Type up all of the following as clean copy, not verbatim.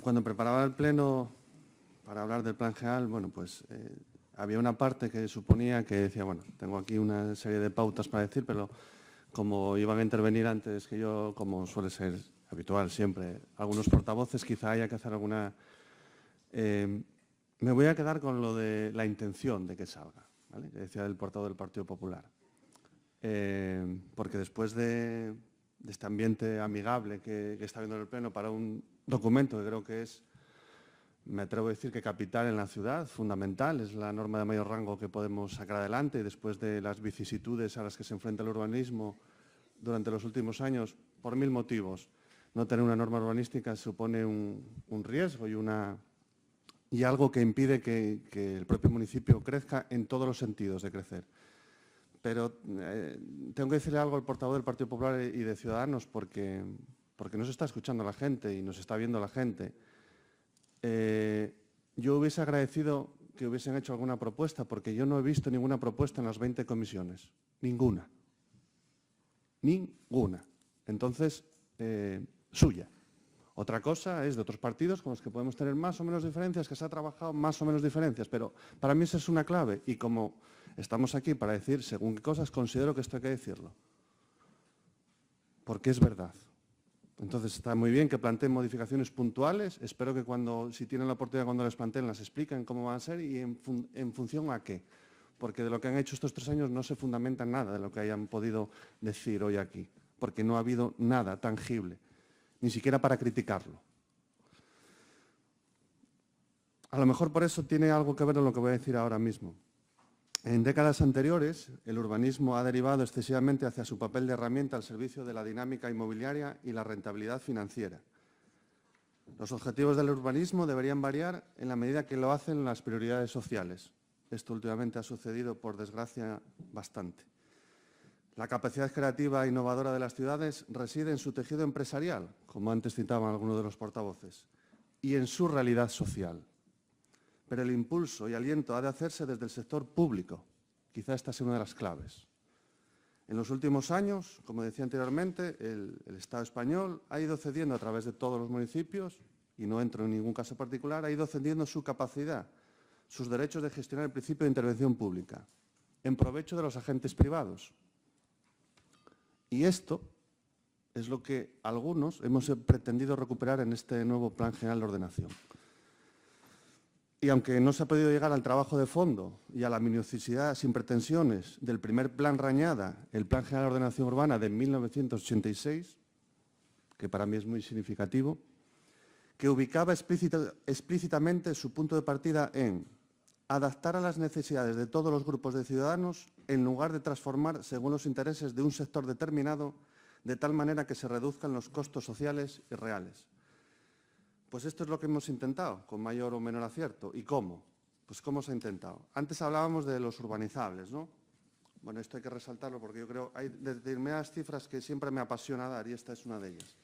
cuando preparaba el pleno para hablar del plan general, bueno, pues había una parte que suponía que decía, bueno, tengo aquí una serie de pautas para decir, pero como iban a intervenir antes que yo, como suele ser habitual siempre, algunos portavoces, quizá haya que hacer alguna... me voy a quedar con lo de la intención de que salga, ¿vale? Que decía el portavoz del Partido Popular. Porque después de este ambiente amigable que está viendo en el Pleno para un documento que creo que es, me atrevo a decir que capital en la ciudad, fundamental, es la norma de mayor rango que podemos sacar adelante, y después de las vicisitudes a las que se enfrenta el urbanismo durante los últimos años, por mil motivos, no tener una norma urbanística supone un riesgo y algo que impide que el propio municipio crezca en todos los sentidos de crecer. Pero tengo que decirle algo al portavoz del Partido Popular y de Ciudadanos porque no se está escuchando la gente y nos está viendo la gente. Yo hubiese agradecido que hubiesen hecho alguna propuesta, porque yo no he visto ninguna propuesta en las 20 comisiones. Ninguna. Ninguna. Entonces, suya. Otra cosa es de otros partidos con los que podemos tener más o menos diferencias, que se ha trabajado más o menos diferencias, pero para mí esa es una clave y como estamos aquí para decir según qué cosas, considero que esto hay que decirlo. Porque es verdad. Entonces está muy bien que planteen modificaciones puntuales, espero que si tienen la oportunidad cuando les planteen las expliquen cómo van a ser y en función a qué. Porque de lo que han hecho estos 3 años no se fundamenta nada de lo que hayan podido decir hoy aquí, porque no ha habido nada tangible, ni siquiera para criticarlo. A lo mejor por eso tiene algo que ver con lo que voy a decir ahora mismo. En décadas anteriores, el urbanismo ha derivado excesivamente hacia su papel de herramienta al servicio de la dinámica inmobiliaria y la rentabilidad financiera. Los objetivos del urbanismo deberían variar en la medida que lo hacen las prioridades sociales. Esto últimamente ha sucedido, por desgracia, bastante. La capacidad creativa e innovadora de las ciudades reside en su tejido empresarial, como antes citaban algunos de los portavoces, y en su realidad social. Pero el impulso y aliento ha de hacerse desde el sector público. Quizá esta sea una de las claves. En los últimos años, como decía anteriormente, el Estado español ha ido cediendo a través de todos los municipios, y no entro en ningún caso particular, ha ido cediendo su capacidad, sus derechos de gestionar el principio de intervención pública, en provecho de los agentes privados. Y esto es lo que algunos hemos pretendido recuperar en este nuevo Plan General de Ordenación. Y aunque no se ha podido llegar al trabajo de fondo y a la minuciosidad sin pretensiones del primer Plan Rañada, el Plan General de Ordenación Urbana de 1986, que para mí es muy significativo, que ubicaba explícitamente su punto de partida en adaptar a las necesidades de todos los grupos de ciudadanos en lugar de transformar según los intereses de un sector determinado, de tal manera que se reduzcan los costos sociales y reales. Pues esto es lo que hemos intentado, con mayor o menor acierto. ¿Y cómo? Pues ¿cómo se ha intentado? Antes hablábamos de los urbanizables, ¿no? Bueno, esto hay que resaltarlo porque yo creo que hay determinadas cifras que siempre me apasiona dar y esta es una de ellas.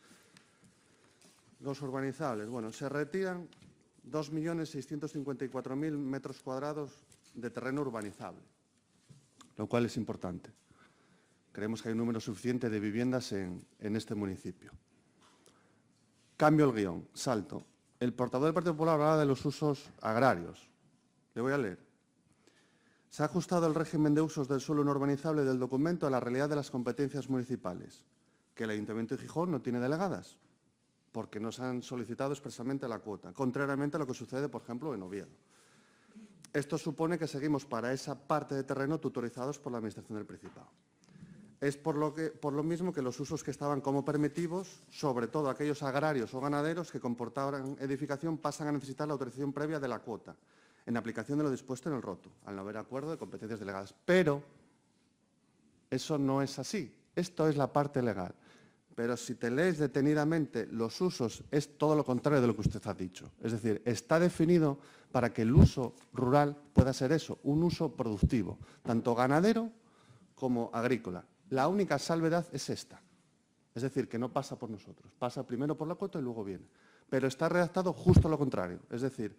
Los urbanizables, bueno, se retiran 2.654.000 metros cuadrados de terreno urbanizable, lo cual es importante. Creemos que hay un número suficiente de viviendas en este municipio. Cambio el guión, salto. El portavoz del Partido Popular hablaba de los usos agrarios. Le voy a leer. Se ha ajustado el régimen de usos del suelo no urbanizable del documento a la realidad de las competencias municipales, que el Ayuntamiento de Gijón no tiene delegadas, porque no se han solicitado expresamente la cuota, contrariamente a lo que sucede, por ejemplo, en Oviedo. Esto supone que seguimos para esa parte de terreno tutorizados por la Administración del Principado. Es por lo mismo que los usos que estaban como permitidos, sobre todo aquellos agrarios o ganaderos que comportaban edificación, pasan a necesitar la autorización previa de la cuota, en aplicación de lo dispuesto en el ROTU, al no haber acuerdo de competencias delegadas. Pero eso no es así. Esto es la parte legal. Pero si te lees detenidamente los usos, es todo lo contrario de lo que usted ha dicho. Es decir, está definido para que el uso rural pueda ser eso, un uso productivo, tanto ganadero como agrícola. La única salvedad es esta. Es decir, que no pasa por nosotros. Pasa primero por la cuota y luego viene. Pero está redactado justo lo contrario. Es decir,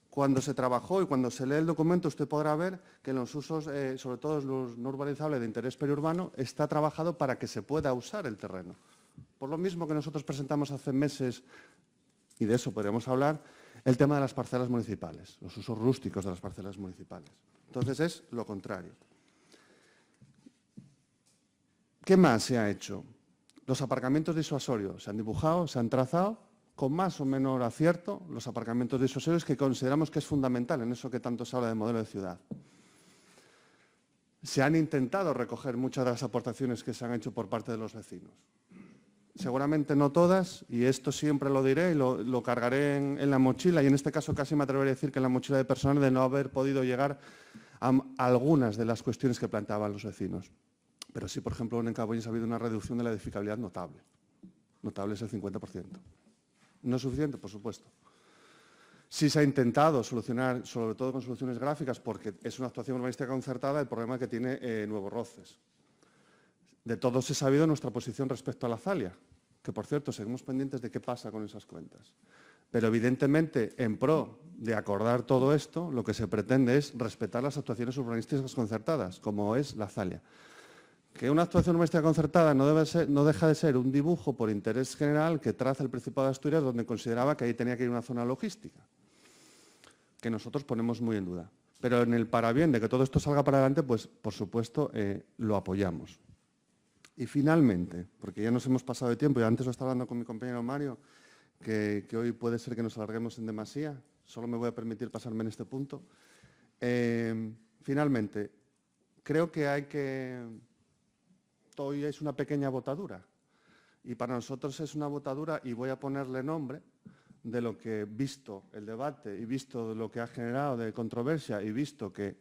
cuando se trabajó y cuando se lee el documento, usted podrá ver que en los usos, sobre todo los no urbanizables de interés periurbano, está trabajado para que se pueda usar el terreno. Por lo mismo que nosotros presentamos hace meses y de eso podríamos hablar, el tema de las parcelas municipales, los usos rústicos de las parcelas municipales. Entonces es lo contrario. ¿Qué más se ha hecho? Los aparcamientos disuasorios se han dibujado, se han trazado, con más o menor acierto, los aparcamientos disuasorios que consideramos que es fundamental en eso que tanto se habla de modelo de ciudad. Se han intentado recoger muchas de las aportaciones que se han hecho por parte de los vecinos. Seguramente no todas, y esto siempre lo diré y lo cargaré en la mochila, y en este caso casi me atrevería a decir que en la mochila de personal de no haber podido llegar a algunas de las cuestiones que planteaban los vecinos. Pero sí, por ejemplo, en Caboyes ha habido una reducción de la edificabilidad notable. Notable es el 50%. No es suficiente, por supuesto. Sí se ha intentado solucionar, sobre todo con soluciones gráficas, porque es una actuación urbanística concertada, el problema que tiene Nuevos Roces. De todos he sabido nuestra posición respecto a la Zalia, que por cierto seguimos pendientes de qué pasa con esas cuentas. Pero evidentemente, en pro de acordar todo esto, lo que se pretende es respetar las actuaciones urbanísticas concertadas, como es la Zalia. Que una actuación urbanística concertada no deja de ser un dibujo por interés general que traza el Principado de Asturias, donde consideraba que ahí tenía que ir una zona logística, que nosotros ponemos muy en duda. Pero en el parabién de que todo esto salga para adelante, pues por supuesto lo apoyamos. Y finalmente, porque ya nos hemos pasado de tiempo, y antes lo estaba hablando con mi compañero Mario, que hoy puede ser que nos alarguemos en demasía, solo me voy a permitir pasarme en este punto. Finalmente, creo que hay que... Hoy es una pequeña botadura, y para nosotros es una botadura, y voy a ponerle nombre, de lo que, visto el debate y visto lo que ha generado de controversia y visto que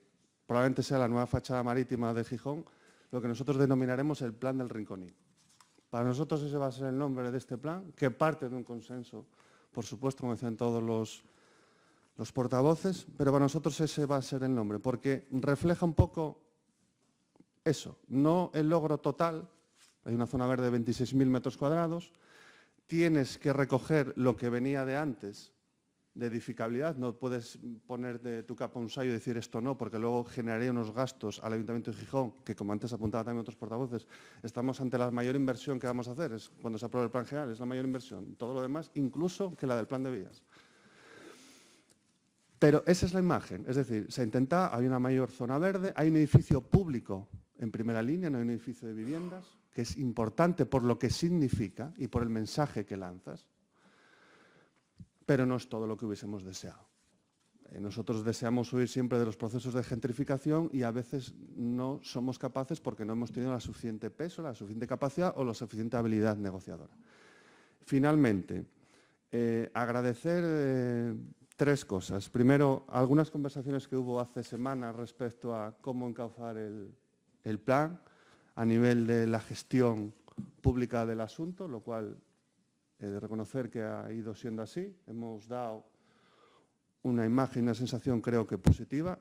probablemente sea la nueva fachada marítima de Gijón, lo que nosotros denominaremos el Plan del Rinconín. Para nosotros ese va a ser el nombre de este plan, que parte de un consenso, por supuesto, como decían todos los portavoces, pero para nosotros ese va a ser el nombre, porque refleja un poco eso, no el logro total. Hay una zona verde de 26.000 metros cuadrados, tienes que recoger lo que venía de antes, de edificabilidad, no puedes poner de tu capa un sallo y decir esto no, porque luego generaría unos gastos al Ayuntamiento de Gijón, que como antes apuntaba también otros portavoces, estamos ante la mayor inversión que vamos a hacer, es cuando se apruebe el plan general, es la mayor inversión, todo lo demás, incluso que la del plan de vías. Pero esa es la imagen, es decir, se intenta, hay una mayor zona verde, hay un edificio público en primera línea, no hay un edificio de viviendas, que es importante por lo que significa y por el mensaje que lanzas, pero no es todo lo que hubiésemos deseado. Nosotros deseamos huir siempre de los procesos de gentrificación y a veces no somos capaces porque no hemos tenido la suficiente peso, la suficiente capacidad o la suficiente habilidad negociadora. Finalmente, agradecer tres cosas. Primero, algunas conversaciones que hubo hace semanas respecto a cómo encauzar el plan a nivel de la gestión pública del asunto, lo cual he de reconocer que ha ido siendo así. Hemos dado una imagen, una sensación creo que positiva,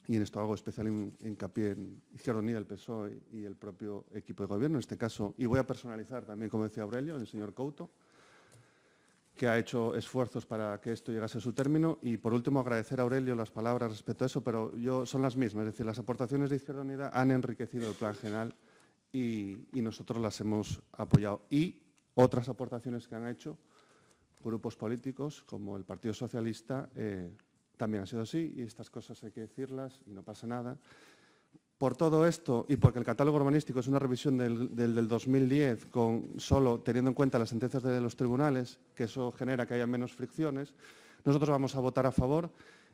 y en esto hago especial hincapié en Izquierda Unida, el PSOE y el propio equipo de gobierno, en este caso, y voy a personalizar también, como decía Aurelio, el señor Couto, que ha hecho esfuerzos para que esto llegase a su término. Y por último, agradecer a Aurelio las palabras respecto a eso, pero son las mismas, es decir, las aportaciones de Izquierda Unida han enriquecido el plan general y nosotros las hemos apoyado. Y otras aportaciones que han hecho grupos políticos, como el Partido Socialista, también ha sido así, y estas cosas hay que decirlas y no pasa nada. Por todo esto, y porque el catálogo urbanístico es una revisión del 2010, solo teniendo en cuenta las sentencias de los tribunales, que eso genera que haya menos fricciones, nosotros vamos a votar a favor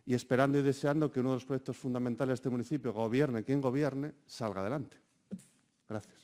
y esperando y deseando que uno de los proyectos fundamentales de este municipio, gobierne quien gobierne, salga adelante. Gracias.